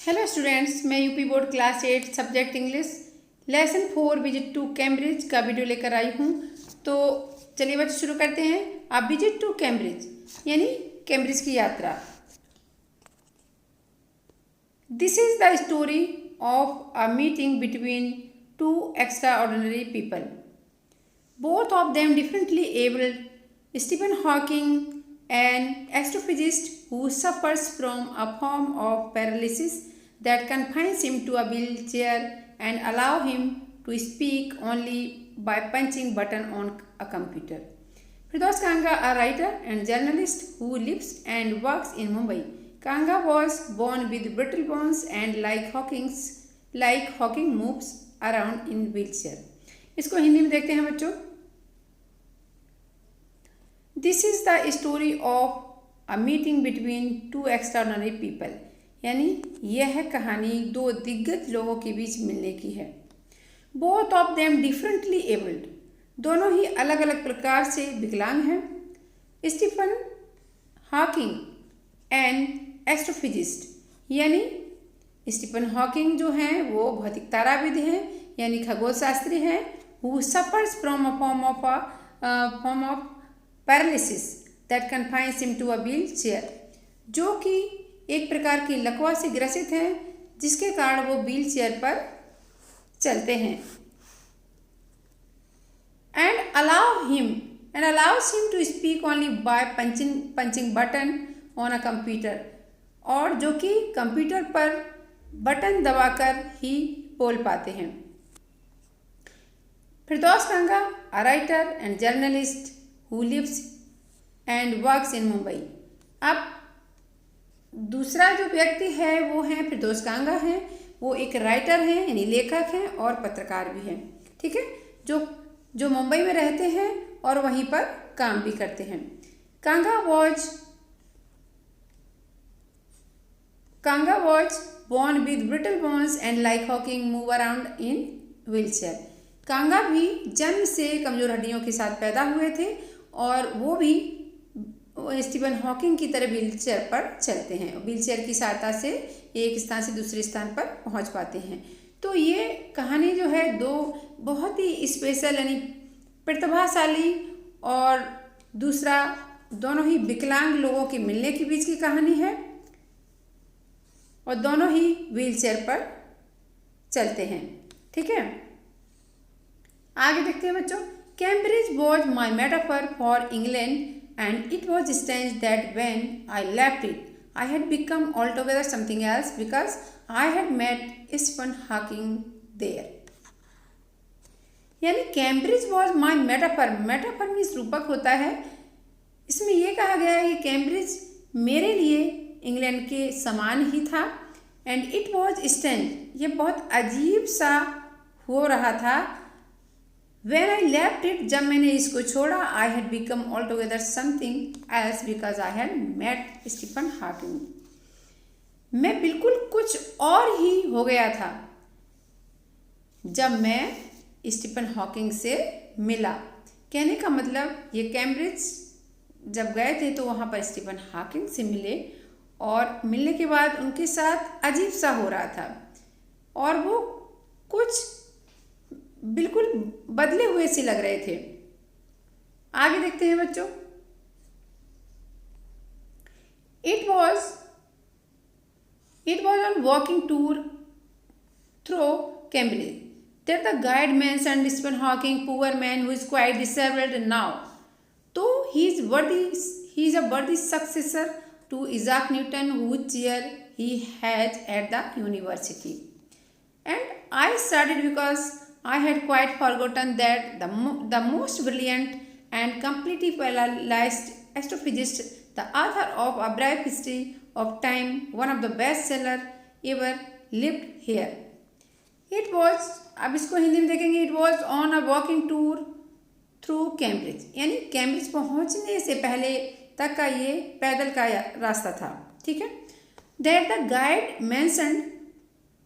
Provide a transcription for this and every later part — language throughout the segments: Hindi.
हेलो स्टूडेंट्स, मैं UP board class 8 subject English lesson 4 visit to Cambridge का वीडियो लेकर आई हूँ। तो चलिए बच्चे शुरू करते हैं। अब विजिट टू कैम्ब्रिज यानी कैम्ब्रिज की यात्रा। This is the story of a meeting between two extra ordinary people, both of them differently abled. Stephen Hawking, an astrophysicist who suffers from a form of paralysis that confines him to a wheelchair and allow him to speak only by punching button on a computer. Firdaus Kanga, a writer and journalist who lives and works in Mumbai. Kanga was born with brittle bones and like Hawking moves around in wheelchair. इसको हिंदी में देखते हैं बच्चों। This is the story of a meeting between two extraordinary people, यानी यह कहानी दो दिग्गज लोगों के बीच मिलने की है। Both of them differently abled, दोनों ही अलग अलग प्रकार से विकलांग हैं। स्टीफन हॉकिंग एन एस्ट्रोफिजिस्ट, यानी स्टीफन हॉकिंग जो हैं वो भौतिक ताराविद हैं यानी खगोल शास्त्री हैं। Who suffers from a form of paralysis that confines him to a wheelchair, जो कि एक प्रकार की लकवा से ग्रसित हैं जिसके कारण वो व्हील चेयर पर चलते हैं। And allows him to speak only by punching button on a computer, और जो कि कंप्यूटर पर बटन दबाकर ही बोल पाते हैं। Firdaus Kanga, a writer and journalist who lives and works in Mumbai. अब दूसरा जो व्यक्ति है वो है फिरदौस कांगा हैं। वो एक राइटर हैं यानी लेखक हैं और पत्रकार भी हैं, ठीक है, जो मुंबई में रहते हैं और वहीं पर काम भी करते हैं। कांगा was born with brittle bones and like Hawking move around in wheelchair। कांगा भी जन्म से कमजोर हड्डियों के साथ पैदा हुए थे और वो भी स्टीफन हॉकिंग की तरह व्हीलचेयर पर चलते हैं। व्हीलचेयर की सहायता से एक स्थान से दूसरे स्थान पर पहुंच पाते हैं। तो ये कहानी जो है दो बहुत ही स्पेशल यानी प्रतिभाशाली और दूसरा दोनों ही विकलांग लोगों के मिलने के बीच की कहानी है और दोनों ही व्हीलचेयर पर चलते हैं, ठीक है। आगे देखते हैं बच्चों। Cambridge was my metaphor for England, and it was strange that when I left it, I had become altogether something else because I had met Stephen Hawking there. यानी Cambridge was my metaphor, metaphor means रूपक होता है। इसमें यह कहा गया है कि कैम्ब्रिज मेरे लिए इंग्लैंड के समान ही था। एंड इट वॉज स्ट्रेंज, ये बहुत अजीब सा हो रहा था। When I left it, जब मैंने इसको छोड़ा, I had become altogether something else because I had met Stephen Hawking। मैं बिल्कुल कुछ और ही हो गया था जब मैं स्टीफन हॉकिंग से मिला। कहने का मतलब ये कैम्ब्रिज जब गए थे तो वहाँ पर स्टीफन हॉकिंग से मिले और मिलने के बाद उनके साथ अजीब सा हो रहा था और वो कुछ बिल्कुल बदले हुए से लग रहे थे। आगे देखते हैं बच्चों। It was on walking tour through Cambridge that the guide mentioned Stephen Hawking, poor man who is quite disabled now, though he is a worthy successor to Isaac Newton, whose chair he has at the university. And I started because I had quite forgotten that the most brilliant and completely paralyzed astrophysicist, the author of A Brief History of Time, one of the best sellers ever, lived here. It was, अब इसको हिंदी में देखेंगे, it was on a walking tour through Cambridge, यानी कैम्ब्रिज पहुंचने से पहले तक का ये पैदल का रास्ता था, ठीक है। That the guide mentioned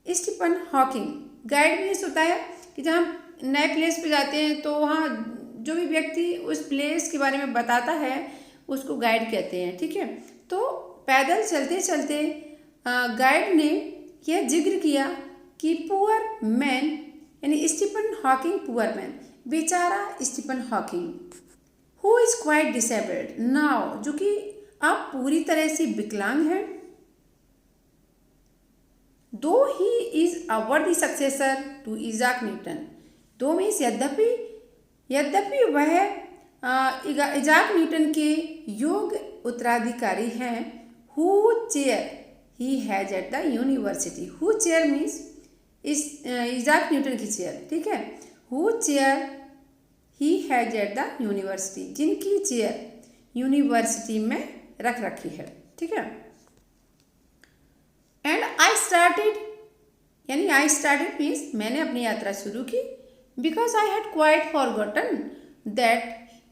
Stephen Hawking, guide means होता है कि जब हम नए प्लेस पे जाते हैं तो वहाँ जो भी व्यक्ति उस प्लेस के बारे में बताता है उसको गाइड कहते हैं, ठीक है। तो पैदल चलते चलते गाइड ने यह जिक्र किया कि पुअर मैन यानी स्टीफन हॉकिंग पुअर मैन, बेचारा Stephen Hawking, who is quite disabled now, जो कि अब पूरी तरह से विकलांग है, दो ही इज अ वर्दी सक्सेसर टू इजाक न्यूटन, दो मीन्स यद्यपि वह इजाक न्यूटन के योग्य उत्तराधिकारी हैं, who chair he has at the university, who chair means इस इजाक न्यूटन की चेयर, ठीक है, who chair he has at the university, जिनकी चेयर यूनिवर्सिटी में रख रखी है, ठीक है। एंड आई स्टार्टेड मीन्स मैंने अपनी यात्रा शुरू की, because I had quite forgotten that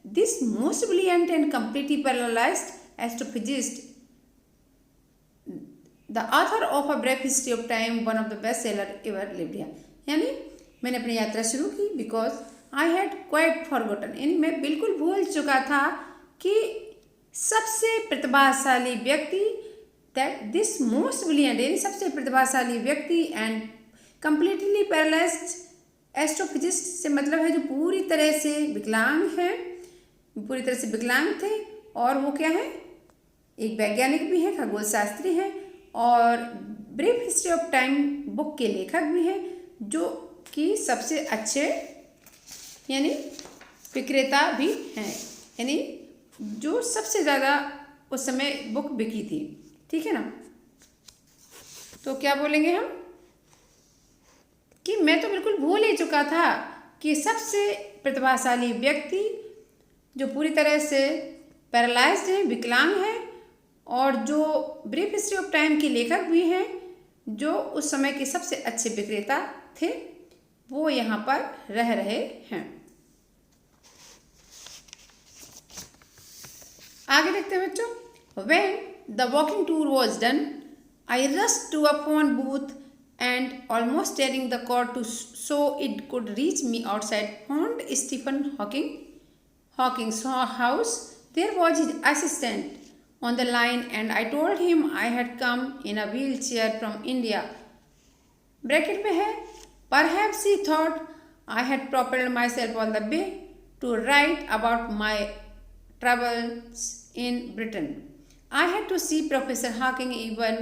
this most brilliant and completely paralysed astrophysicist, the author of a brief history of time, one of the best seller ever lived here, यानी मैंने अपनी यात्रा शुरू की because I had quite forgotten, यानी मैं बिल्कुल भूल चुका था कि सबसे प्रतिभाशाली व्यक्ति, दैट दिस मोस्ट ब्रिलियंट यानी सबसे प्रतिभाशाली व्यक्ति एंड कंप्लीटली पैरालाइज्ड एस्ट्रोफिजिस्ट से मतलब है जो पूरी तरह से विकलांग है, पूरी तरह से विकलांग थे, और वो क्या है, एक वैज्ञानिक भी है, खगोल शास्त्री हैं, और brief history of time book के लेखक भी हैं, जो कि सबसे अच्छे यानी विक्रेता भी हैं, यानी जो सबसे ज़्यादा उस समय बुक बिकी थी, ठीक है ना। तो क्या बोलेंगे हम कि मैं तो बिल्कुल भूल ही चुका था कि सबसे प्रतिभाशाली व्यक्ति जो पूरी तरह से पैरालाइज्ड है, विकलांग है, और जो ब्रीफ हिस्ट्री ऑफ टाइम के लेखक भी हैं, जो उस समय के सबसे अच्छे विक्रेता थे, वो यहाँ पर रह रहे हैं। आगे देखते हैं बच्चों। When the walking tour was done, I rushed to a phone booth and almost tearing the cord so it could reach me outside found Stephen Hawking's house. There was his assistant on the line and I told him I had come in a wheelchair from India. Bracket में है, perhaps he thought I had propelled myself all the way to write about my travels in Britain. I had to see Professor Hawking, even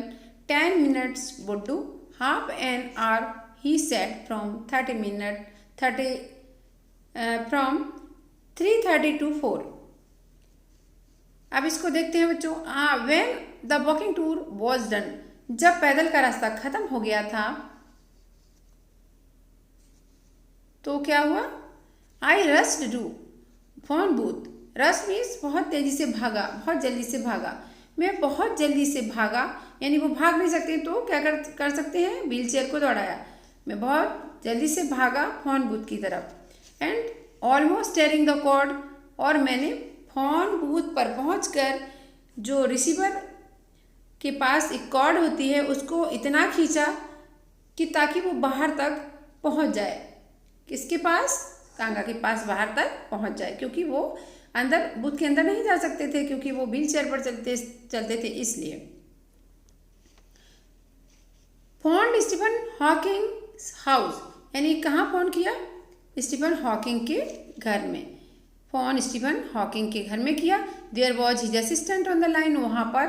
10 minutes would do. Half an hour, he said, from 3:30 to 4. अब इसको देखते हैं बच्चों। When the walking tour was done, जब पैदल का रास्ता खत्म हो गया था तो क्या हुआ? I rushed to phone booth. Rush means बहुत तेजी से भागा, बहुत जल्दी से भागा। मैं बहुत जल्दी से भागा, यानी वो भाग नहीं सकते तो क्या कर सकते हैं, व्हील चेयर को दौड़ाया। मैं बहुत जल्दी से भागा फोन बूथ की तरफ। And almost tearing the cord, और मैंने फोन बूथ पर पहुंचकर जो रिसीवर के पास एक कॉर्ड होती है उसको इतना खींचा कि ताकि वो बाहर तक पहुंच जाए। किसके पास? कांगा के पास बाहर तक पहुंच जाए, क्योंकि वो अंदर बूथ के अंदर नहीं जा सकते थे, क्योंकि वो व्हील चेयर पर चलते थे, इसलिए। फोन स्टीफन हॉकिंग हाउस, यानी कहाँ फोन किया? स्टीफन हॉकिंग के घर में। फोन स्टीफन हॉकिंग के घर में किया। There was his assistant on the line, वहाँ पर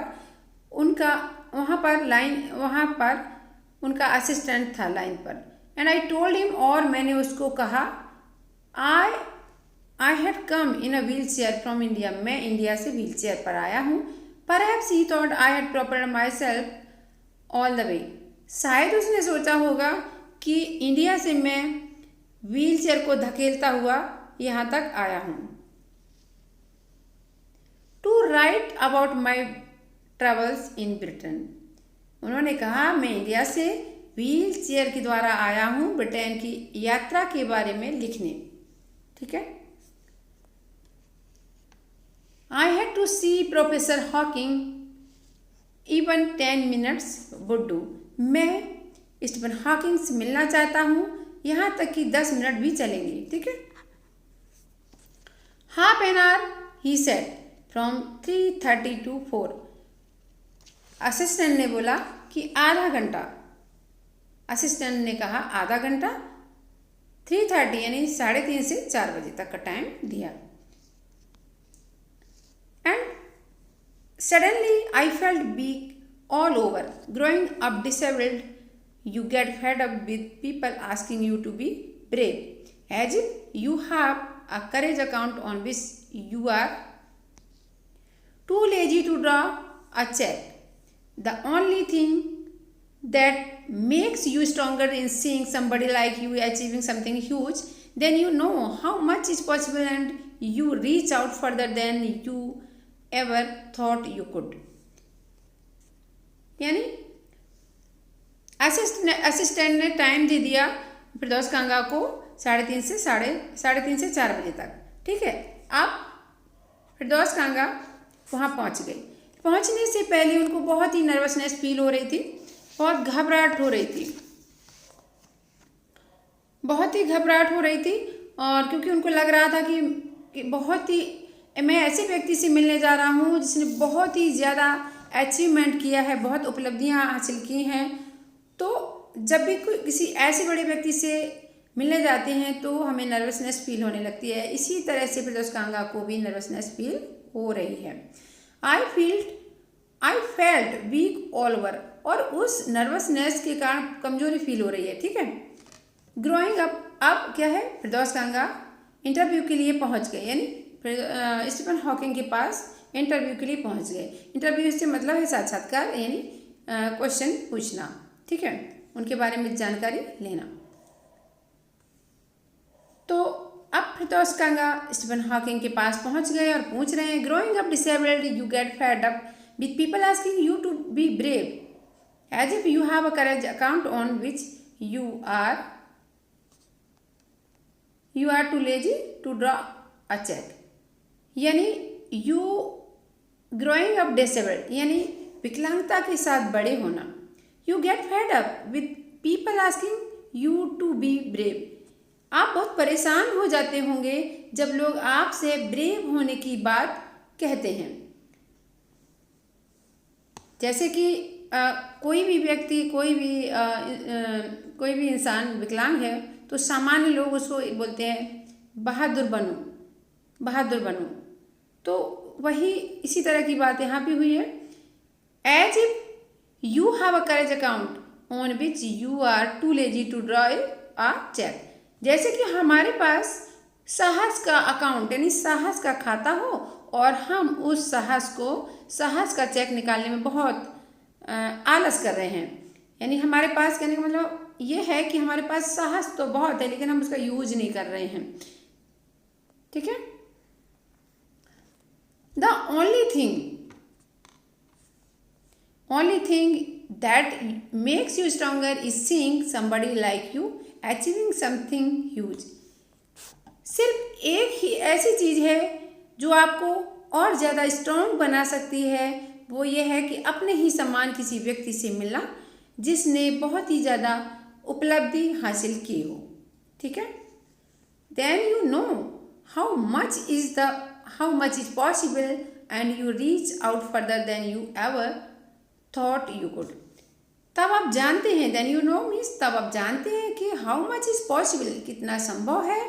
उनका असिस्टेंट था लाइन पर। एंड आई टोल्ड हिम, और मैंने उसको कहा, I had come in a wheel chair from India, मैं इंडिया से व्हील चेयर पर आया हूँ। Perhaps he thought I had propelled my self all the way, शायद उसने सोचा होगा कि इंडिया से मैं व्हील चेयर को धकेलता हुआ यहाँ तक आया हूँ। To write about my travels in Britain, उन्होंने कहा मैं इंडिया से व्हील चेयर के द्वारा आया हूँ ब्रिटेन की यात्रा के बारे में लिखने, ठीक है। I had to see professor Hawking, even 10 minutes would do, मैं स्टीफन हॉकिंग से मिलना चाहता हूँ, यहाँ तक कि 10 मिनट भी चलेंगे, ठीक है। Half an hour he said from 3:30 to 4, assistant ने बोला कि आधा घंटा असिस्टेंट ने कहा आधा घंटा, 3:30 यानी 3:30 से 4 बजे तक का टाइम दिया। And suddenly I felt weak all over, growing up disabled, you get fed up with people asking you to be brave, as if you have a courage account on which you are too lazy to draw a check. The only thing that makes you stronger in seeing somebody like you achieving something huge, then you know how much is possible and you reach out further than you ever thought you could. यानी असिस्टेंट ने टाइम दे दिया फिरदौस कांगा को 3:30 से 4 बजे तक। ठीक है, अब फिरदौस कांगा वहाँ पहुँच गई। पहुँचने से पहले उनको बहुत ही नर्वसनेस फील हो रही थी, बहुत घबराहट हो रही थी, बहुत ही घबराहट हो रही थी। और क्योंकि उनको लग रहा था कि बहुत ही मैं ऐसे व्यक्ति से मिलने जा रहा हूँ जिसने बहुत ही ज़्यादा अचीवमेंट किया है, बहुत उपलब्धियाँ हासिल की हैं। तो जब भी कोई किसी ऐसे बड़े व्यक्ति से मिलने जाते हैं तो हमें नर्वसनेस फील होने लगती है। इसी तरह से फिरदौस कांगा को भी नर्वसनेस फील हो रही है। I felt weak all over, और उस नर्वसनेस के कारण कमजोरी फील हो रही है। ठीक है, ग्रोइंग अप, अब क्या है, फिरदौस कांगा इंटरव्यू के लिए पहुंच गए, यानी स्टीफन हॉकिंग के पास इंटरव्यू के लिए पहुंच गए। इंटरव्यू से मतलब है साक्षात्कार, यानी क्वेश्चन पूछना। ठीक है, उनके बारे में जानकारी लेना। तो अब फिरदौस कांगा स्टीफन हॉकिंग के पास पहुंच गए और पूछ रहे हैं, growing up disabled you get fed up with people asking you to be brave as if you have a courage account on which you are too lazy to draw a cheque. यानी यू ग्रोइंग अप डिसेबल्ड यानी विकलांगता के साथ बड़े होना। You get fed up with people asking you to be brave. आप बहुत परेशान हो जाते होंगे जब लोग आपसे ब्रेव होने की बात कहते हैं। जैसे कि कोई भी व्यक्ति, कोई भी इंसान विकलांग है तो सामान्य लोग उसको बोलते हैं बहादुर बनो, बहादुर बनो। तो वही इसी तरह की बात यहाँ भी हुई है। As if you have a courage account on which you are too lazy to draw a check, जैसे कि हमारे पास साहस का अकाउंट यानी साहस का खाता हो और हम उस साहस का चेक निकालने में बहुत आलस कर रहे हैं। यानी हमारे पास कहने का मतलब ये है कि हमारे पास साहस तो बहुत है लेकिन हम उसका यूज नहीं कर रहे हैं। ठीक है, the only thing that makes you stronger is seeing somebody like you achieving something huge. सिर्फ एक ही ऐसी चीज़ है जो आपको और ज़्यादा स्ट्रॉन्ग बना सकती है, वो ये है कि अपने ही समान किसी व्यक्ति से मिलना जिसने बहुत ही ज़्यादा उपलब्धि हासिल की हो। ठीक है, then you know how much is possible and you reach out further than you ever thought you could. तब आप जानते हैं, then you know means तब आप जानते हैं कि how much is possible कितना संभव है,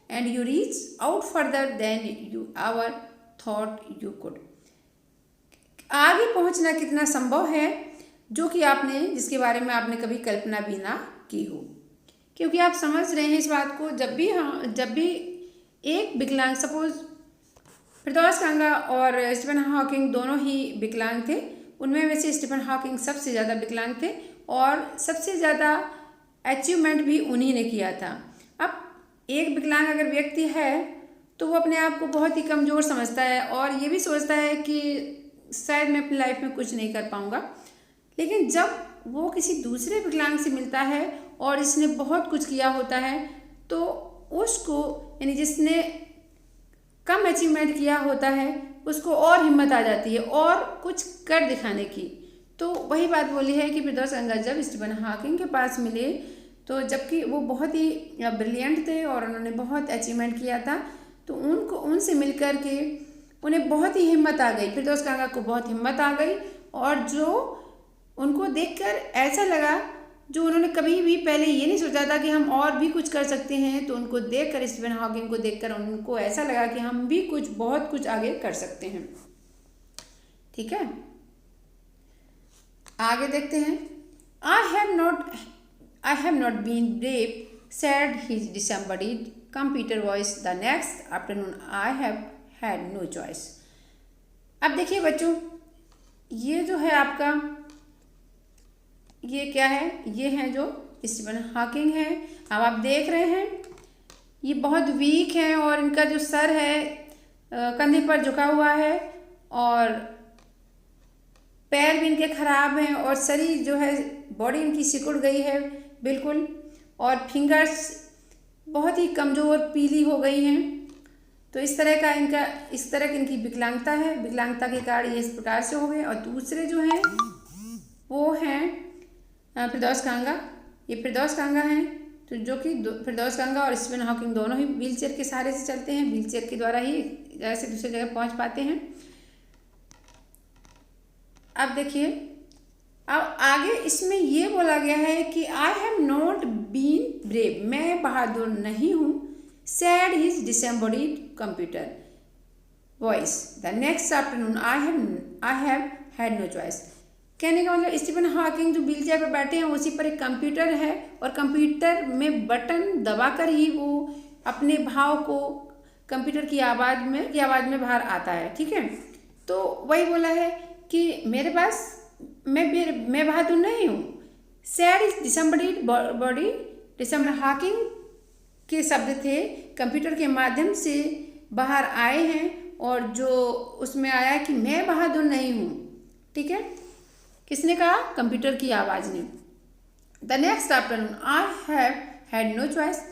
and you reach out further than you ever thought you could आगे पहुंचना कितना संभव है जो कि जिसके बारे में आपने कभी कल्पना भी ना की हो। क्योंकि आप समझ रहे हैं इस बात को, जब भी एक विकलांग, सपोज फिरदौस कांगा और स्टीफन हॉकिंग दोनों ही विकलांग थे, उनमें वैसे स्टीफन हॉकिंग सबसे ज़्यादा विकलांग थे और सबसे ज़्यादा अचीवमेंट भी उन्हीं ने किया था। अब एक विकलांग अगर व्यक्ति है तो वो अपने आप को बहुत ही कमज़ोर समझता है और ये भी सोचता है कि शायद मैं अपनी लाइफ में कुछ नहीं कर पाऊँगा। लेकिन जब वो किसी दूसरे विकलांग से मिलता है और इसने बहुत कुछ किया होता है तो उसको, यानी जिसने कम अचीवमेंट किया होता है, उसको और हिम्मत आ जाती है और कुछ कर दिखाने की। तो वही बात बोली है कि फिरदौस कांगा जब स्टीफन हॉकिंग के पास मिले तो जबकि वो बहुत ही ब्रिलियंट थे और उन्होंने बहुत अचीवमेंट किया था, तो उनसे मिल कर के उन्हें बहुत ही हिम्मत आ गई, फिरदौस कांगा को बहुत हिम्मत आ गई और जो उनको देखकर ऐसा लगा जो उन्होंने कभी भी पहले ये नहीं सोचा था कि हम और भी कुछ कर सकते हैं, तो उनको देखकर, स्टीफन हॉकिंग को देखकर उनको ऐसा लगा कि हम भी कुछ बहुत कुछ आगे कर सकते हैं। ठीक है, आगे देखते हैं। I have not been brave, said his disembodied computer voice the next afternoon. I have had no choice. अब देखिए बच्चों, ये जो है आपका, ये क्या है, ये है जो स्टीफन हॉकिंग है। अब आप देख रहे हैं ये बहुत वीक है और इनका जो सर है कंधे पर झुका हुआ है और पैर भी इनके ख़राब हैं और शरीर जो है, बॉडी इनकी सिकुड़ गई है बिल्कुल, और फिंगर्स बहुत ही कमज़ोर पीली हो गई हैं। तो इस तरह की इनकी विकलांगता है। विकलांगता के कारण ये इस प्रकार से हो गए। और दूसरे जो हैं वो हैं फिरदौस कांगा। ये फिरदौस कांगा हैं, तो जो कि फिरदौस कांगा और स्टीफन हॉकिंग दोनों ही व्हीलचेयर के सहारे से चलते हैं। व्हीलचेयर के द्वारा ही एक जगह से दूसरी जगह पहुंच पाते हैं। अब देखिए, अब आगे इसमें ये बोला गया है कि I have not been brave, मैं बहादुर नहीं हूँ। Said his disembodied computer voice the next afternoon I have had no choice. कहने का मतलब स्टीफन हॉकिंग जो व्हीलचेयर पर बैठे हैं उसी पर एक कंप्यूटर है और कंप्यूटर में बटन दबाकर ही वो अपने भाव को कंप्यूटर की आवाज़ में बाहर आता है। ठीक है, तो वही बोला है कि मेरे पास मैं बहादुर नहीं हूँ। Said his disembodied body, Stephen Hawking के शब्द थे, कंप्यूटर के माध्यम से बाहर आए हैं और जो उसमें आया कि मैं बहादुर नहीं हूँ। ठीक है, किसने कहा? कंप्यूटर की आवाज़ ने। The next afternoon I have had no choice.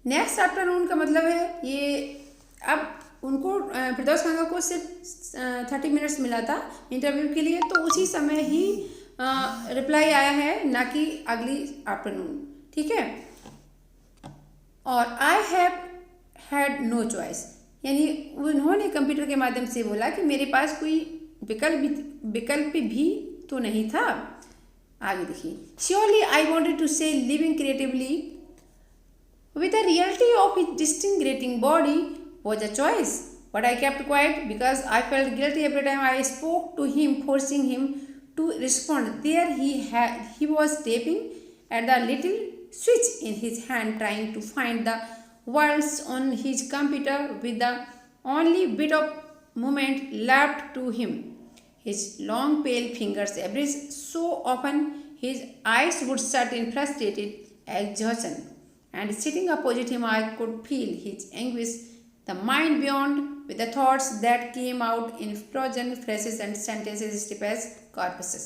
Next afternoon का मतलब है ये, अब उनको फिरदौस कांगा को सिर्फ 30 मिनट्स मिला था इंटरव्यू के लिए, तो उसी समय ही रिप्लाई आया है, ना कि अगली आफ्टरनून। ठीक है, और I have had no choice, यानी उन्होंने कंप्यूटर के माध्यम से बोला कि मेरे पास कोई विकल्प भी तो नहीं था। आगे देखिए, श्योरली आई वॉन्टेड टू से living creatively with the reality of his disintegrating body was a choice, but I kept quiet because I felt guilty every time I spoke to him, forcing him to respond. There he was tapping at the little switch in his hand, trying to find the words on his computer with the only bit of movement left to him. His long pale fingers abused so often his eyes would shut in frustrated exhaustion. And sitting opposite him, I could feel his anguish, the mind beyond, with the thoughts that came out in frozen phrases and sentences stiff as corpses.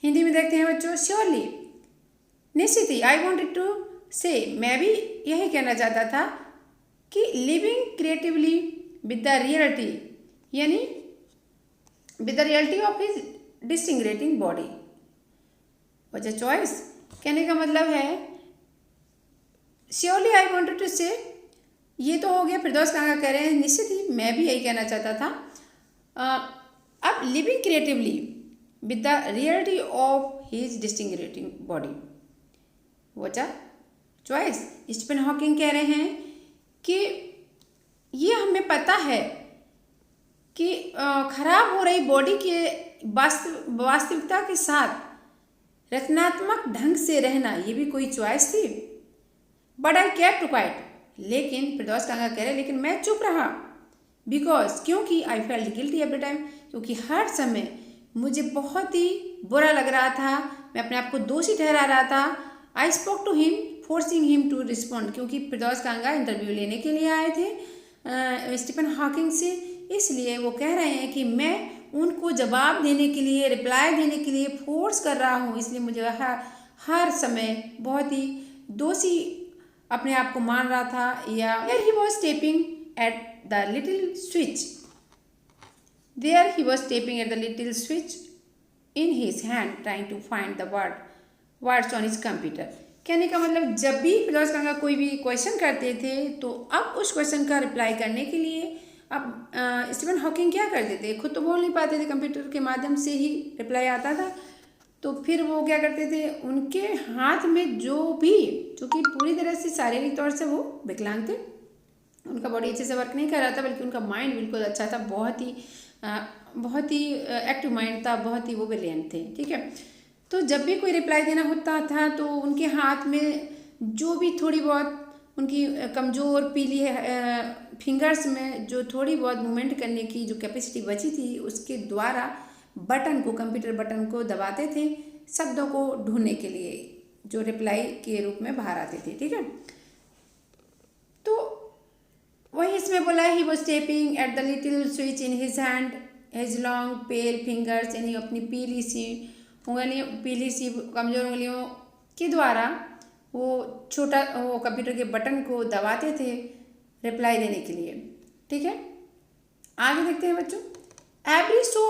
Hindi में देखते हैं बच्चों, श्योरली, निश्चित ही, आई वॉन्टेड टू से, मैं भी यही कहना चाहता था कि living creatively with the reality, यानी with the reality of his disintegrating body was a choice. कहने का मतलब है श्योरली आई वॉन्टेड टू से, ये तो हो गया फिरदौस कांगा कह रहे हैं, निश्चित ही मैं भी यही कहना चाहता था। अब living creatively with the reality of his disintegrating body was a choice. Stephen Hawking कह रहे हैं कि ये हमें पता है कि खराब हो रही बॉडी के वास्तविकता के साथ रचनात्मक ढंग से रहना, ये भी कोई चॉइस थी। बट आई केप्ट क्वाइट, लेकिन फिरदौस कांगा कह रहे लेकिन मैं चुप रहा। बिकॉज, क्योंकि I felt guilty every time, क्योंकि हर समय मुझे बहुत ही बुरा लग रहा था, मैं अपने आप को दोषी ठहरा रहा था। I spoke to him forcing him to respond, क्योंकि फिरदौस कांगा इंटरव्यू लेने के लिए आए थे स्टीफन हॉकिंग से, इसलिए वो कह रहे हैं कि मैं उनको जवाब देने के लिए, रिप्लाई देने के लिए फोर्स कर रहा हूँ, इसलिए मुझे हर समय बहुत ही दोषी अपने आप को मान रहा था। या he was tapping at the little switch, there he was tapping at the little switch in his hand, trying to find the words on his computer. कहने का मतलब जब भी फिरदौस कांगा कोई भी क्वेश्चन करते थे, तो अब उस क्वेश्चन का रिप्लाई करने के लिए अब स्टीफन हॉकिंग क्या करते थे, खुद तो बोल नहीं पाते थे, कंप्यूटर के माध्यम से ही रिप्लाई आता था। तो फिर वो क्या करते थे, उनके हाथ में जो कि पूरी तरह से शारीरिक तौर से वो विकलांग थे, उनका बॉडी अच्छे से वर्क नहीं कर रहा था, बल्कि उनका माइंड बिल्कुल अच्छा था, बहुत ही एक्टिव माइंड था, बहुत ही वो ब्रिलियंट थे। ठीक है, तो जब भी कोई रिप्लाई देना होता था तो उनके हाथ में जो भी थोड़ी बहुत उनकी कमज़ोर पीली फिंगर्स में जो थोड़ी बहुत मूवमेंट करने की जो कैपेसिटी बची थी, उसके द्वारा कंप्यूटर बटन को दबाते थे शब्दों को ढूंढने के लिए, जो रिप्लाई के रूप में बाहर आते थे। ठीक है, तो वही इसमें बोला he was tapping at the little switch in his hand his long pale fingers, यानी अपनी पीली सी कमज़ोर उंगलियों के द्वारा वो कंप्यूटर के बटन को दबाते थे रिप्लाई देने के लिए। ठीक है, आगे देखते हैं बच्चों। Every so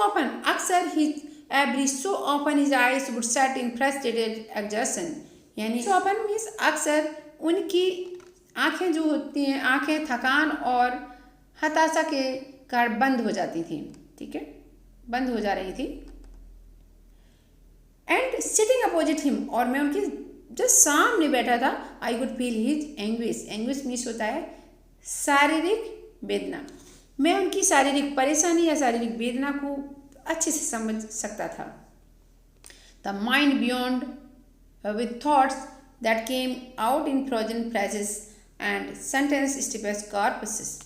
often his eyes would set in frustrated exhaustion, यानी सो ऑफन मीन्स अक्सर उनकी आंखें जो होती हैं, आंखें थकान और हताशा के कारण बंद हो जाती थी। ठीक है, बंद हो जा रही थी। एंड सिटिंग अपोजिट हिम, और मैं उनके जस्ट सामने बैठा था, I could feel his anguish. Anguish means होता है शारीरिक वेदना। मैं उनकी शारीरिक परेशानी या शारीरिक वेदना को अच्छे से समझ सकता था। The mind beyond with thoughts that came out in frozen phrases and sentence स्टिपेस कॉर्पसेस,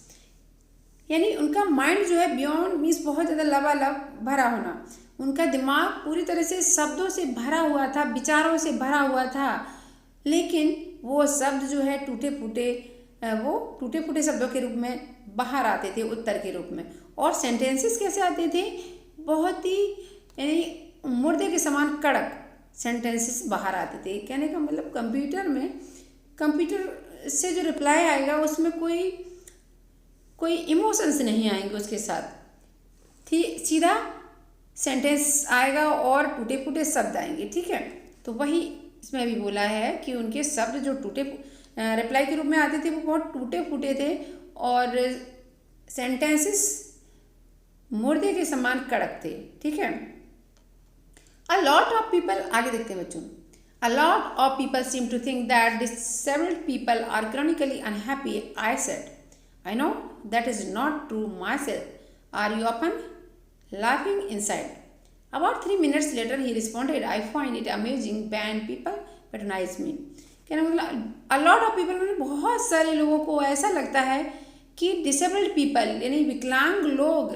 यानी उनका माइंड जो है बियॉन्ड मीन्स बहुत ज़्यादा लबालब भरा होना, उनका दिमाग पूरी तरह से शब्दों से भरा हुआ था, विचारों से भरा हुआ था, लेकिन वो शब्द जो है टूटे फूटे शब्दों के रूप में बाहर आते थे, उत्तर के रूप में। और सेंटेंसेस कैसे आते थे, बहुत ही यानी मुर्दे के समान कड़क सेंटेंसेस बाहर आते थे। कहने का मतलब कंप्यूटर से जो रिप्लाई आएगा उसमें कोई इमोशंस नहीं आएंगे उसके साथ, सीधा सेंटेंस आएगा और टूटे फूटे शब्द आएंगे। ठीक है, तो वही इसमें भी बोला है कि उनके शब्द जो रिप्लाई के रूप में आते थे वो बहुत टूटे फूटे थे और सेंटेंसेस मुर्दे के समान कड़क थे। ठीक है, अ लॉट ऑफ पीपल, आगे देखते हैं बच्चों। A lot of people seem to think that disabled people are chronically unhappy, I said. I know that is not true myself. Are you often laughing inside? About 3 minutes later he responded, I find it amusing when people patronize me. कहना मतलब a lot of people मतलब बहुत सारे लोगों को ऐसा लगता है कि disabled people यानी विकलांग लोग,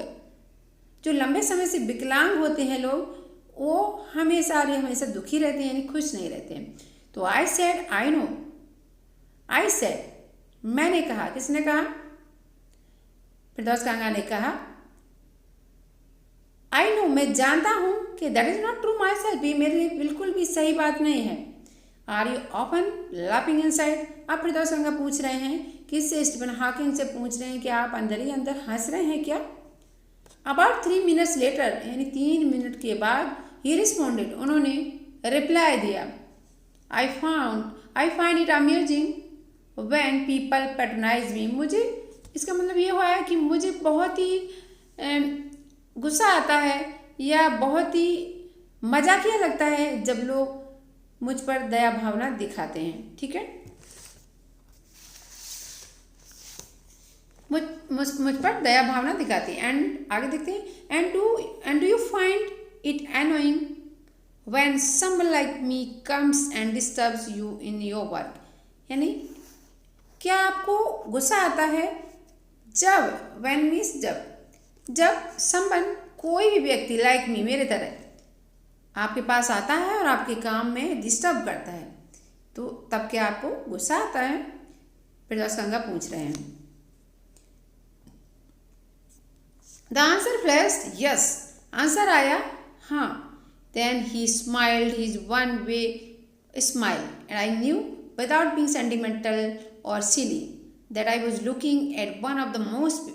जो लंबे समय से विकलांग होते हैं लोग, वो हमेशा दुखी रहते हैं, यानी खुश नहीं रहते हैं। तो I said, I know. I said, मैंने कहा, किसने कहा? फिरदौस कांगा ने कहा, I know, मैं जानता हूँ कि that is not true myself, ये मेरे लिए बिल्कुल भी सही बात नहीं है। Are you often laughing inside? आप फिरदौस कांगा पूछ रहे हैं, किससे? स्टीफन हॉकिंग से पूछ रहे हैं कि आप अंदर ही अंदर हंस रहे हैं क्या? About 3 minutes later, यानी 3 मिनट के बाद, he responded, उन्होंने रिप्लाई दिया, I find it amusing when people patronize me. मुझे इसका मतलब ये हुआ है कि मुझे बहुत ही गुस्सा आता है या बहुत ही मजाकिया लगता है जब लोग मुझ पर दया भावना दिखाते हैं। ठीक है, मुझ पर दया भावना दिखाती है। एंड आगे देखते हैं, and do you find it annoying when someone like me comes and disturbs you in your work, यानी क्या आपको गुस्सा आता है जब समवन, कोई भी व्यक्ति लाइक मी, मेरे तरह आपके पास आता है और आपके काम में डिस्टर्ब करता है, तो तब क्या आपको गुस्सा आता है? फिरदौस कांगा पूछ रहे हैं। The answer flashed yes, answer आया हाँ। Then he smiled his one way smile and I knew without being sentimental और silly that I was looking at one of the most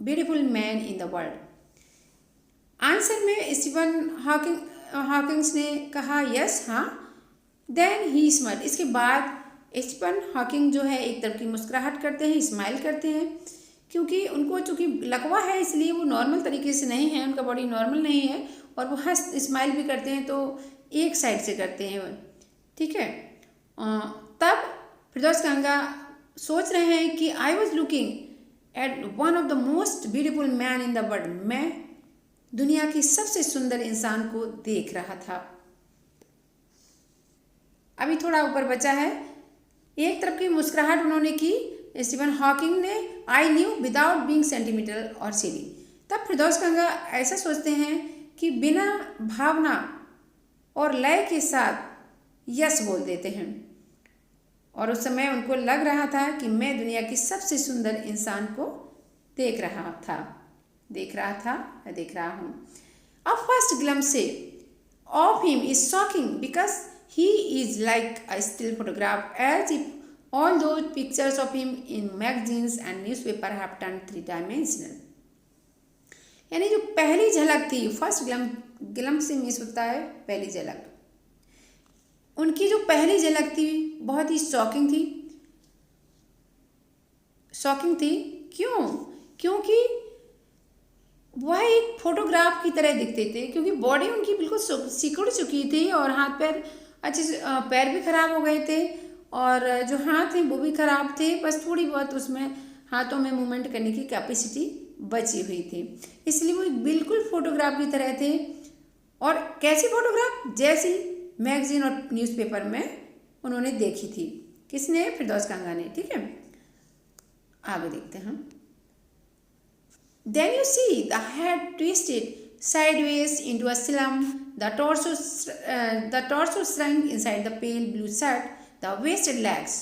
beautiful men in the world. Answer में स्टीफन हॉकिंग्स ने कहा यस हाँ। देन ही स्माइल, इसके बाद स्टीफन हॉकिंग जो है एक तरफ की मुस्कुराहट करते हैं, स्माइल करते हैं, क्योंकि उनको चूँकि लकवा है इसलिए वो नॉर्मल तरीके से नहीं है, उनका बॉडी नॉर्मल नहीं है और वो स्माइल भी करते हैं, तो एक साइड से करते हैं, ठीक है। तब फिरदौस कांगा सोच रहे हैं कि I was looking at one of the most beautiful man in the world, मैं दुनिया की सबसे सुंदर इंसान को देख रहा था। अभी थोड़ा ऊपर बचा है। एक तरफ की मुस्कुराहट उन्होंने की स्टीफन हॉकिंग ने, आई न्यू विदाउट बीइंग सेंटिमेंटल और सिली। तब फिरदौस कांगा ऐसा सोचते हैं कि बिना भावना और लय के साथ यस बोल देते हैं, और उस समय उनको लग रहा था कि मैं दुनिया की सबसे सुंदर इंसान को देख रहा हूँ। A first glimpse of him is shocking because he is like a still photograph, as if all those pictures of him in magazines and newspaper have turned three-dimensional. यानी जो पहली झलक थी, फर्स्ट ग्लिम्प से मिस होता है पहली झलक, उनकी जो पहली झलक थी बहुत ही शॉकिंग थी। क्यों? क्योंकि वह एक फोटोग्राफ की तरह दिखते थे, क्योंकि बॉडी उनकी बिल्कुल सिकुड़ चुकी थी और हाथ पैर अच्छे से, पैर भी खराब हो गए थे और जो हाथ थे वो भी खराब थे, बस थोड़ी बहुत उसमें हाथों में मूवमेंट करने की कैपेसिटी बची हुई थी, इसलिए वो बिल्कुल फोटोग्राफ की तरह थे। और कैसी फोटोग्राफ? जैसी मैगजीन और न्यूज़पेपर में उन्होंने देखी थी। किसने? फिरदौस कांगा ने, ठीक है। आगे देखते हैं। Then you see the head twisted sideways into a slump, the torso shrunk inside the pale blue shirt, the wasted legs.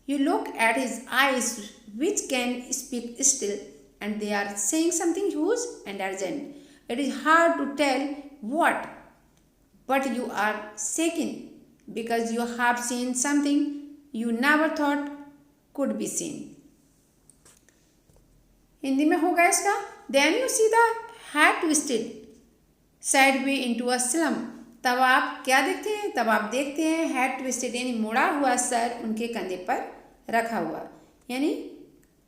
You look at his eyes, which can speak still, and they are saying something huge and urgent. It is hard to tell what, but you are shaken because you have seen something you never thought could be seen. Hindi में होगा इसका, then you see the head twisted sideway into a slump. तब आप क्या देखते हैं? तब आप देखते हैं हेड ट्विस्टेड यानी मुड़ा हुआ सर उनके कंधे पर रखा हुआ, यानी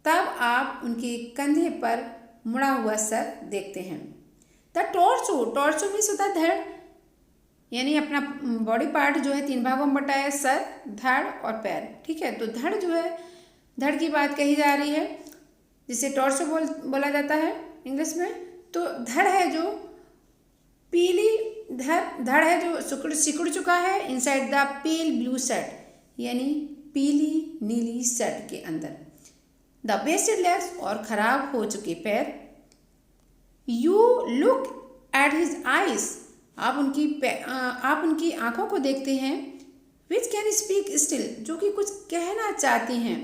तब आप उनके कंधे पर मुड़ा हुआ सर देखते हैं। द टॉर्सो मीन्स होता है धड़, यानी अपना बॉडी पार्ट जो है 3 भागों में बटा है, सर, धड़ और पैर, ठीक है। तो धड़ जो है, धड़ की बात कही जा रही है, जिसे टॉर्सो बोला जाता है इंग्लिश में। तो धड़ है जो पीली धड़ है जो सिकुड़ चुका है inside the pale blue shirt, यानी पीली नीली शर्ट के अंदर। द वेस्टेड लेग्स और खराब हो चुके पैर। You look at his eyes, आप उनकी आंखों को देखते हैं। विच कैन स्पीक स्टिल, जो कि कुछ कहना चाहती हैं।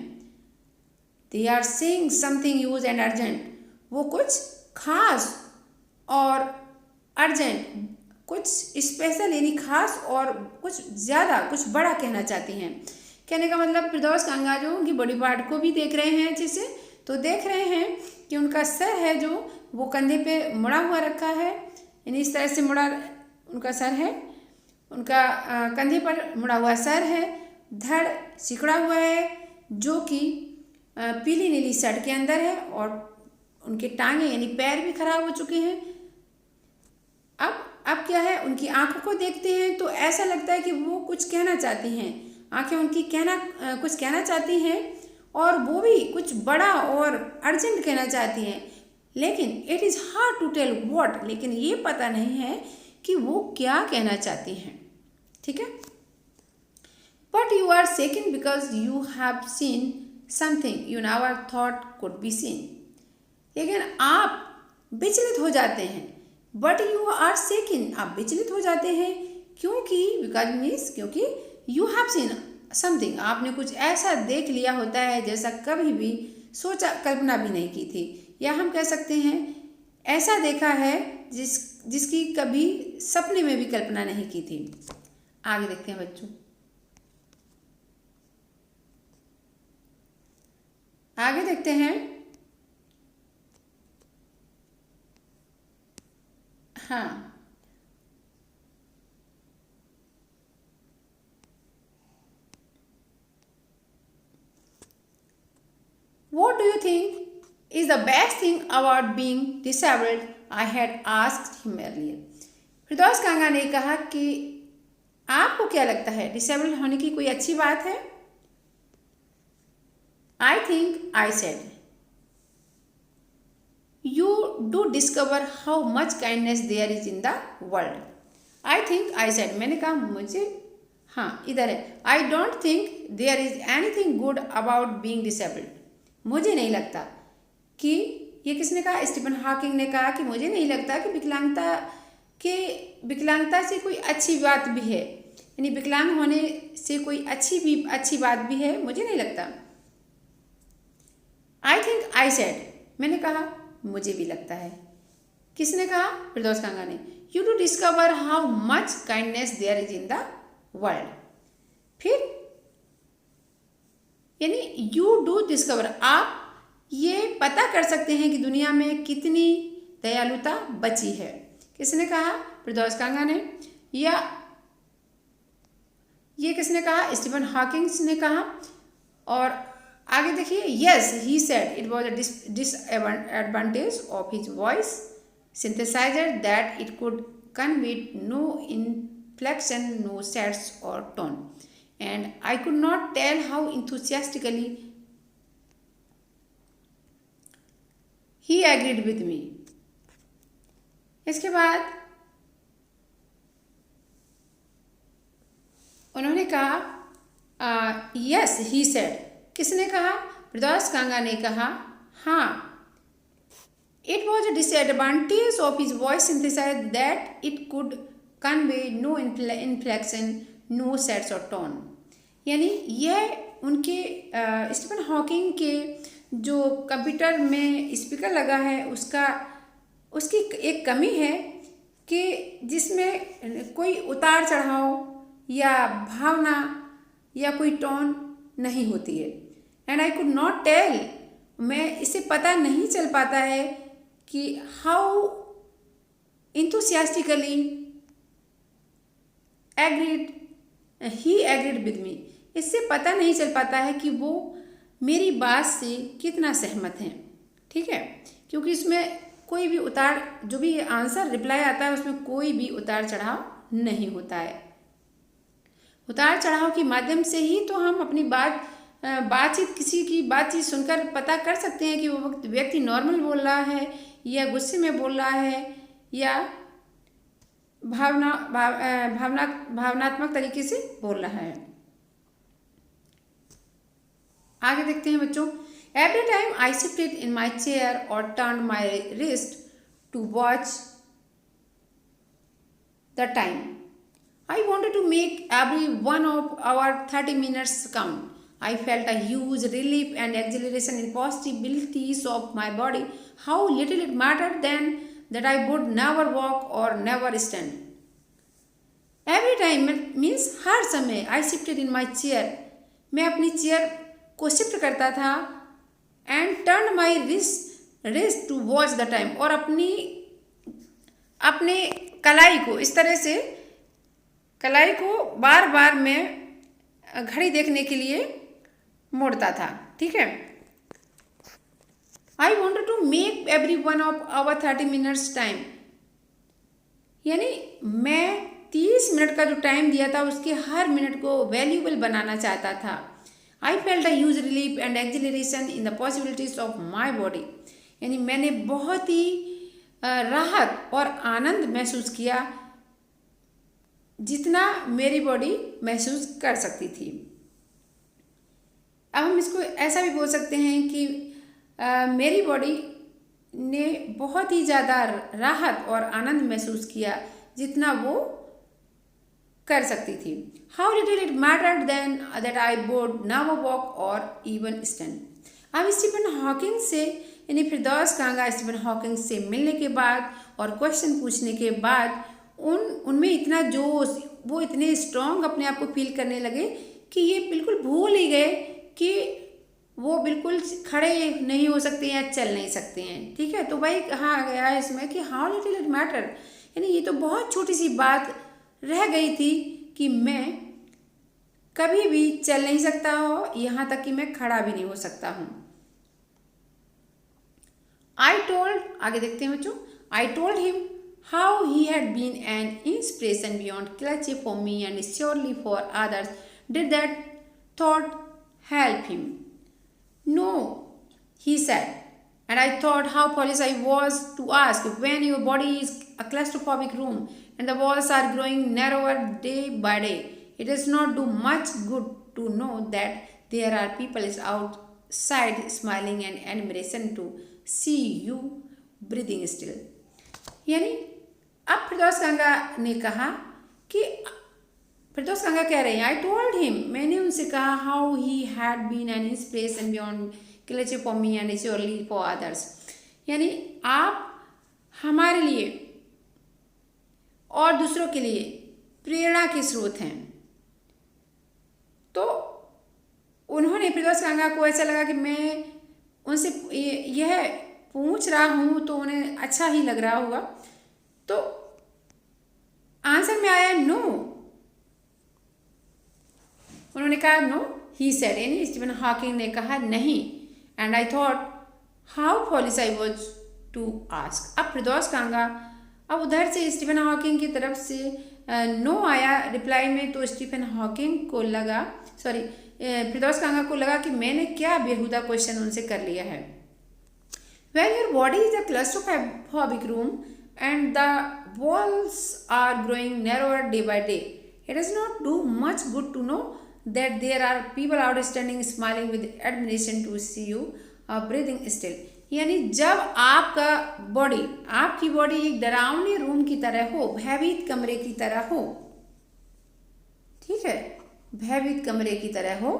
They are saying something huge and urgent, वो कुछ खास और अर्जेंट, कुछ स्पेशल यानी खास और कुछ ज़्यादा, कुछ बड़ा कहना चाहती हैं। कहने का मतलब फिरदौस कांगा जो उनकी बॉडी पार्ट को भी देख रहे हैं अच्छे से, तो देख रहे हैं कि उनका सर है जो वो कंधे पे मुड़ा हुआ रखा है, यानी इस तरह से मुड़ा उनका सर है, उनका कंधे पर मुड़ा हुआ सर है, धड़ सिकुड़ा हुआ है जो कि पीली नीली शर्ट के अंदर है, और उनके टांगे यानी पैर भी खराब हो चुके हैं। अब क्या है, उनकी आंखों को देखते हैं तो ऐसा लगता है कि वो कुछ कहना चाहती हैं, आंखें उनकी कुछ कहना चाहती हैं, और वो भी कुछ बड़ा और अर्जेंट कहना चाहती हैं, लेकिन it is hard to tell what, लेकिन ये पता नहीं है कि वो क्या कहना चाहती हैं, ठीक है। But you are shaking because you have seen something you never thought could be seen, लेकिन आप विचलित हो जाते हैं। बट यू आर शेकिन, आप विचलित हो जाते हैं, क्योंकि बिकॉज मीन्स क्योंकि यू हैव सीन समथिंग, आपने कुछ ऐसा देख लिया होता है जैसा कभी भी सोचा कल्पना भी नहीं की थी, या हम कह सकते हैं ऐसा देखा है जिसकी कभी सपने में भी कल्पना नहीं की थी। आगे देखते हैं बच्चों, आगे देखते हैं। हाँ, what do you think is the best thing about being disabled? I had asked him earlier. फिरदौस कांगा ने कहा कि आपको क्या लगता है डिसेबल्ड होने की कोई अच्छी बात है? I think I said you do discover how much kindness there is in the world. I think I said मैंने कहा मुझे हाँ इधर है I don't think there is anything good about being disabled. मुझे नहीं लगता कि ये किसने कहा? स्टीफन हॉकिंग ने कहा कि मुझे नहीं लगता कि विकलांगता से कोई अच्छी बात भी है, यानी विकलांग होने से कोई अच्छी बात भी है, मुझे नहीं लगता। आई थिंक आई सेड मैंने कहा मुझे भी लगता है। किसने कहा? फिरदौस कांगा ने। You to discover how much kindness there is in the world. फिर यानी यू डू डिस्कवर, आप ये पता कर सकते हैं कि दुनिया में कितनी दयालुता बची है। किसने कहा? फिरदौस कांगा ने। या ये किसने कहा? स्टीफन हॉकिंग ने कहा। और आगे देखिए, yes he said it was a disadvantage of his voice synthesiser that it could convey no inflection, no sets और tone, and I could not tell how enthusiastically he agreed with me. इसके बाद उन्होंने कहा यस ही सेड। किसने कहा? फिरदौस कांगा ने कहा हाँ। It was a disadvantage of his voice synthesize that it could convey no inflection, no sets और टोन। यानी यह उनके स्टीफन हॉकिंग के जो कंप्यूटर में स्पीकर लगा है उसकी एक कमी है कि जिसमें कोई उतार चढ़ाव या भावना या कोई टोन नहीं होती है। And I could not tell, मैं इसे पता नहीं चल पाता है कि how enthusiastically he agreed with me, इससे पता नहीं चल पाता है कि वो मेरी बात से कितना सहमत हैं। ठीक है, क्योंकि इसमें कोई भी जो भी आंसर रिप्लाई आता है उसमें कोई भी उतार चढ़ाव नहीं होता है। उतार चढ़ाव के माध्यम से ही तो हम अपनी किसी की बातचीत सुनकर पता कर सकते हैं कि वो व्यक्ति नॉर्मल बोल रहा है या गुस्से में बोल रहा है या भावनात्मक तरीके से बोल रहा है। आगे देखते हैं बच्चों। Every time I shifted in my chair or turn my wrist to watch the time, I wanted to make every one of our 30 minutes count. I felt a huge relief and exhilaration in possibilities of my body. How little it mattered then that I would never walk or never stand. Every time means हर समय I shifted in my chair. मैं अपनी चेयर को शिफ्ट करता था and turned my wrist to watch the time. और अपने कलाई को इस तरह से बार बार मैं घड़ी देखने के लिए मोड़ता था। ठीक है, I wanted to make every one of our 30 minutes time, यानी मैं 30 मिनट का जो टाइम दिया था उसके हर मिनट को वैल्यूबल बनाना चाहता था। I felt a huge relief and acceleration in the possibilities of my body, यानी मैंने बहुत ही राहत और आनंद महसूस किया जितना मेरी बॉडी महसूस कर सकती थी। अब हम इसको ऐसा भी बोल सकते हैं कि मेरी बॉडी ने बहुत ही ज़्यादा राहत और आनंद महसूस किया जितना वो कर सकती थी। How little it mattered then that I would never walk और इवन स्टैंड। अब स्टीफन हॉकिंग से यानी फिरदौस कांगा स्टीफन हॉकिंग से मिलने के बाद और क्वेश्चन पूछने के बाद उनमें इतना जोश, वो इतने स्ट्रॉन्ग अपने आप को फील करने लगे कि ये बिल्कुल भूल ही गए कि वो बिल्कुल खड़े नहीं हो सकते या चल नहीं सकते हैं। ठीक है, तो वही कहा गया है इसमें कि हाउ लिटिल इट मैटर, यानी ये तो बहुत छोटी सी बात रह गई थी कि मैं कभी भी चल नहीं सकता हो, यहाँ तक कि मैं खड़ा भी नहीं हो सकता हूँ। आगे देखते हैं बच्चों। I told him how he had been an inspiration beyond clutch for me and surely for others. Did that thought help him? No, he said, and I thought how foolish I was to ask. When your body is a claustrophobic room and the walls are growing narrower day by day, it does not do much good to know that there are people outside smiling and admiration to see you breathing still. यानी अब फिरदौस गंगा ने कहा कि फिरदौस गंगा कह रहे हैं, आई टोल्ड हिम, मैंने उनसे कहा, how he had been an inspiration beyond clutch for me and surely for others. यानी आप हमारे लिए और दूसरों के लिए प्रेरणा के स्रोत हैं। तो उन्होंने फिरदौस गंगा को ऐसा लगा कि मैं उनसे यह पूछ रहा हूँ तो उन्हें अच्छा ही लग रहा होगा। तो आंसर में आया नो। उन्होंने कहा नो, ही सेड, यानी स्टीफन हॉकिंग ने कहा नहीं। And I thought how foolish I was to ask. अब फिरदौस गंगा, अब उधर से स्टीफन हॉकिंग की तरफ से नो आया रिप्लाई में, तो स्टीफन हॉकिंग को लगा, फिरदौस गंगा को लगा कि मैंने क्या बेहुदा क्वेश्चन उनसे कर लिया है। When your body is a claustrophobic room and the walls are growing narrower day by day, it does not do much good to know that there are people outstanding smiling with admiration to see you breathing still. यानी जब आपकी बॉडी एक डरावने रूम की तरह हो, भयभीत कमरे की तरह हो, ठीक है, भयभीत कमरे की तरह हो,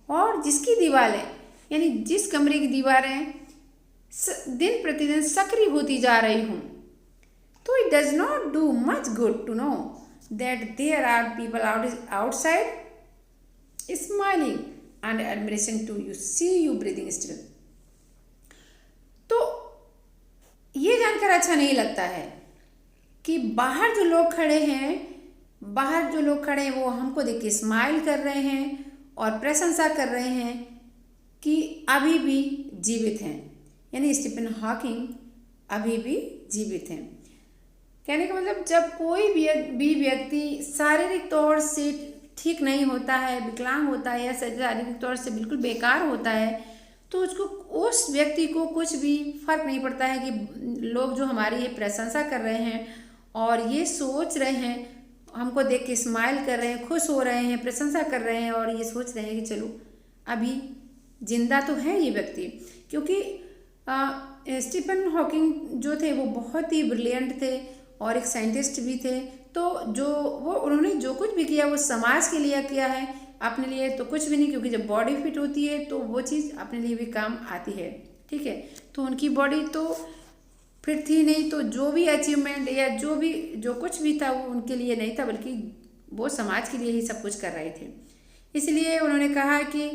और जिसकी दीवारें, यानी जिस कमरे की दीवारें दिन प्रतिदिन सक्रिय होती जा रही हूँ, तो it does not do much good to know that there are people outside smiling and admiration to you see you breathing still. तो ये जानकर अच्छा नहीं लगता है कि बाहर जो लोग खड़े हैं वो हमको देख के स्माइल कर रहे हैं और प्रशंसा कर रहे हैं कि अभी भी जीवित हैं, यानी स्टीफन हॉकिंग अभी भी जीवित हैं। कहने का मतलब जब कोई भी व्यक्ति शारीरिक तौर से ठीक नहीं होता है, विकलांग होता है या शारीरिक तौर से बिल्कुल बेकार होता है, तो उस व्यक्ति को कुछ भी फर्क नहीं पड़ता है कि लोग जो हमारी ये प्रशंसा कर रहे हैं और ये सोच रहे हैं, हमको देख के स्माइल कर रहे हैं, खुश हो रहे हैं, प्रशंसा कर रहे हैं और ये सोच रहे हैं कि चलो अभी जिंदा तो है ये व्यक्ति। क्योंकि स्टीफन हॉकिंग जो थे वो बहुत ही ब्रिलियंट थे और एक साइंटिस्ट भी थे। तो उन्होंने जो कुछ भी किया वो समाज के लिए किया है, अपने लिए तो कुछ भी नहीं, क्योंकि जब बॉडी फिट होती है तो वो चीज़ अपने लिए भी काम आती है, ठीक है। तो उनकी बॉडी तो फिट थी नहीं, तो जो भी अचीवमेंट या जो कुछ भी था वो उनके लिए नहीं था, बल्कि वो समाज के लिए ही सब कुछ कर रहे थे। इसलिए उन्होंने कहा कि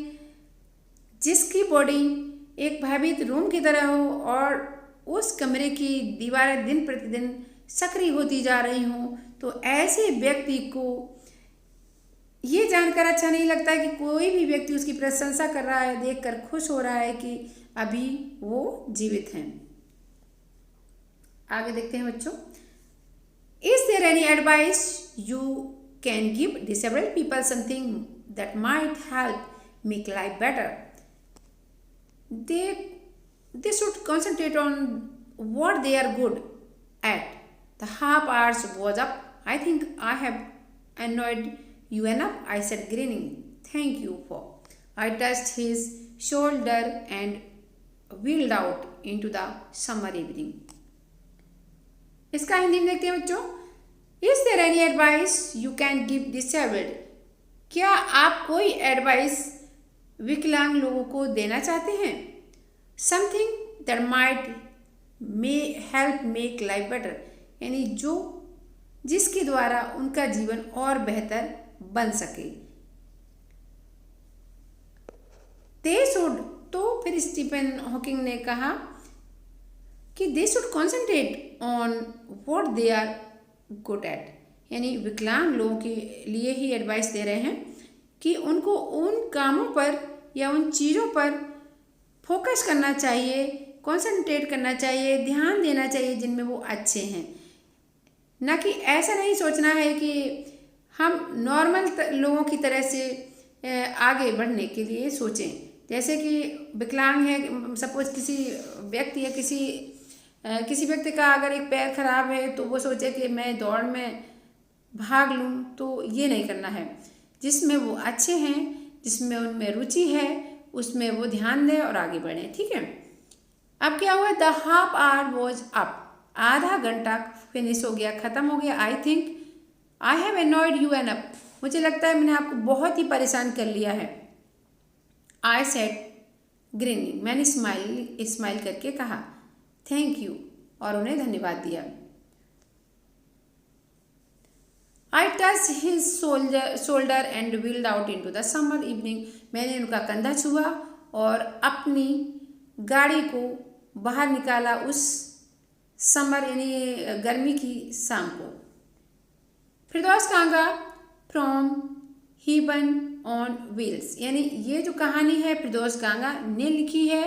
जिसकी बॉडी एक भयभीत रूम की तरह हो और उस कमरे की दीवारें दिन प्रतिदिन सक्रिय होती जा रही हों, तो ऐसे व्यक्ति को ये जानकर अच्छा नहीं लगता कि कोई भी व्यक्ति उसकी प्रशंसा कर रहा है, देखकर खुश हो रहा है कि अभी वो जीवित हैं। आगे देखते हैं बच्चों। Is there any advice you can give disabled people something that might help make life better? They should concentrate on what they are good at. The half hours was up. I think I have annoyed you enough, I said, grinning. Thank you for. I touched his shoulder and wheeled out into the summer evening. इसका हिंदी में देखते हैं बच्चों। Is there any advice you can give disabled? क्या आप कोई एडवाइस विकलांग लोगों को देना चाहते हैं? Something that might may help make life better, यानी जिसके द्वारा उनका जीवन और बेहतर बन सके। दे शुड, तो फिर स्टीफन हॉकिंग ने कहा कि they should concentrate on what they are good at, यानी विकलांग लोगों के लिए ही एडवाइस दे रहे हैं कि उनको उन कामों पर या उन चीज़ों पर फोकस करना चाहिए, कंसंट्रेट करना चाहिए, ध्यान देना चाहिए जिनमें वो अच्छे हैं। ना कि ऐसा नहीं सोचना है कि हम नॉर्मल लोगों की तरह से आगे बढ़ने के लिए सोचें। जैसे कि विकलांग है, सपोज किसी व्यक्ति या किसी व्यक्ति का अगर एक पैर खराब है तो वो सोचे कि मैं दौड़ में भाग लूँ, तो ये नहीं करना है। जिसमें वो अच्छे हैं, जिसमें उनमें रुचि है, उसमें वो ध्यान दें और आगे बढ़ें। ठीक है। अब क्या हुआ, the half hour was up, आधा घंटा फिनिश हो गया, ख़त्म हो गया। I think I have annoyed you enough, मुझे लगता है मैंने आपको बहुत ही परेशान कर लिया है। आई सेड ग्रीनिंग, मैंने स्माइल करके कहा। थैंक यू, और उन्हें धन्यवाद दिया। I touch his shoulder and wheeled out into the summer evening, मैंने उनका कंधा छुआ और अपनी गाड़ी को बाहर निकाला उस समर यानी गर्मी की शाम को। फिरदौस कांगा फ्रॉम हीबन ऑन व्हील्स, यानी ये जो कहानी है फिरदौस कांगा ने लिखी है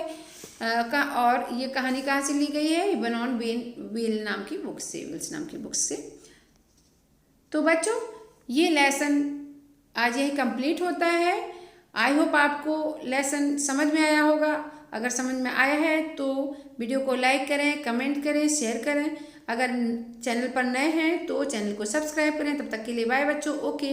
और ये कहानी कहाँ से ली गई है, हीबन ऑन व्हील नाम की बुक से, व्हील्स नाम की बुक से। तो बच्चों ये लेसन आज यही कंप्लीट होता है। आई होप आपको लेसन समझ में आया होगा। अगर समझ में आया है तो वीडियो को लाइक करें, कमेंट करें, शेयर करें। अगर चैनल पर नए हैं तो चैनल को सब्सक्राइब करें। तब तक के लिए बाय बच्चों, ओके।